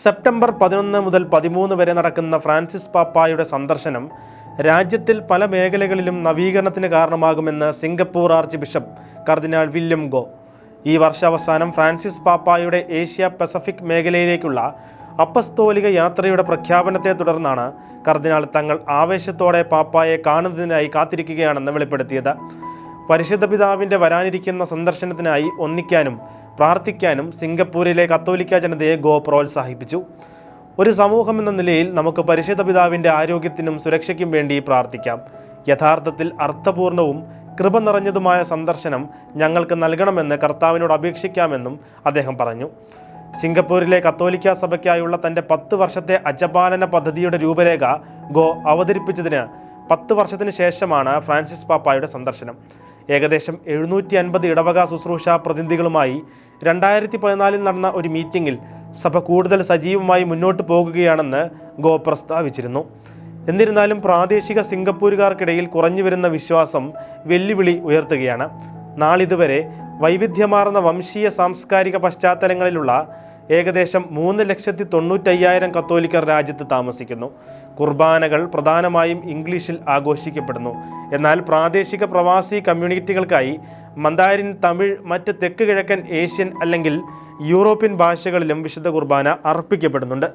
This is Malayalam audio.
സെപ്റ്റംബർ 11 മുതൽ 13 വരെ നടക്കുന്ന ഫ്രാൻസിസ് പാപ്പായുടെ സന്ദർശനം രാജ്യത്തിൽ പല മേഖലകളിലും നവീകരണത്തിന് കാരണമാകുമെന്ന് സിംഗപ്പൂർ ആർച്ച് ബിഷപ്പ് കർദിനാൾ വില്യം ഗോ. ഈ വർഷാവസാനം ഫ്രാൻസിസ് പാപ്പായുടെ ഏഷ്യ പസഫിക് മേഖലയിലേക്കുള്ള അപ്പസ്തോലിക യാത്രയുടെ പ്രഖ്യാപനത്തെ തുടർന്നാണ് കർദിനാൾ തങ്ങൾ ആവേശത്തോടെ പാപ്പായെ കാണുന്നതിനായി കാത്തിരിക്കുകയാണെന്ന് വെളിപ്പെടുത്തിയത്. പരിശുദ്ധ പിതാവിൻ്റെ വരാനിരിക്കുന്ന സന്ദർശനത്തിനായി ഒന്നിക്കാനും പ്രാർത്ഥിക്കാനും സിംഗപ്പൂരിലെ കത്തോലിക്ക ജനതയെ ഗോ പ്രോത്സാഹിപ്പിച്ചു. ഒരു സമൂഹം എന്ന നിലയിൽ നമുക്ക് പരിശുദ്ധ പിതാവിൻ്റെ ആരോഗ്യത്തിനും സുരക്ഷയ്ക്കും വേണ്ടി പ്രാർത്ഥിക്കാം. യഥാർത്ഥത്തിൽ അർത്ഥപൂർണവും കൃപ നിറഞ്ഞതുമായ സന്ദർശനം ഞങ്ങൾക്ക് നൽകണമെന്ന് കർത്താവിനോട് അപേക്ഷിക്കാമെന്നും അദ്ദേഹം പറഞ്ഞു. സിംഗപ്പൂരിലെ കത്തോലിക്ക സഭയ്ക്കായുള്ള തൻ്റെ 10 വർഷത്തെ അജപാലന പദ്ധതിയുടെ രൂപരേഖ ഗോ അവതരിപ്പിച്ചതിന് 10 വർഷത്തിന് ശേഷമാണ് ഫ്രാൻസിസ് പാപ്പായുടെ സന്ദർശനം. ഏകദേശം 750 ഇടവക ശുശ്രൂഷ പ്രതിനിധികളുമായി 2014 നടന്ന ഒരു മീറ്റിംഗിൽ സഭ കൂടുതൽ സജീവമായി മുന്നോട്ട് പോകുകയാണെന്ന് ഗോ പ്രസ്താവിച്ചിരുന്നു. എന്നിരുന്നാലും പ്രാദേശിക സിംഗപ്പൂരുകാർക്കിടയിൽ കുറഞ്ഞുവരുന്ന വിശ്വാസം വെല്ലുവിളി ഉയർത്തുകയാണ്. നാളിതുവരെ വൈവിധ്യമാർന്ന വംശീയ സാംസ്കാരിക പശ്ചാത്തലങ്ങളിലുള്ള ഏകദേശം 3,95,000 കത്തോലിക്കർ രാജ്യത്ത് താമസിക്കുന്നു. കുർബാനകൾ പ്രധാനമായും ഇംഗ്ലീഷിൽ ആഘോഷിക്കപ്പെടുന്നു. എന്നാൽ പ്രാദേശിക പ്രവാസി കമ്മ്യൂണിറ്റികൾക്കായി മന്ദാരിൻ, തമിഴ്, മറ്റ് തെക്ക് കിഴക്കൻ ഏഷ്യൻ അല്ലെങ്കിൽ യൂറോപ്യൻ ഭാഷകളിലും വിശുദ്ധ കുർബാന അർപ്പിക്കപ്പെടുന്നുണ്ട്.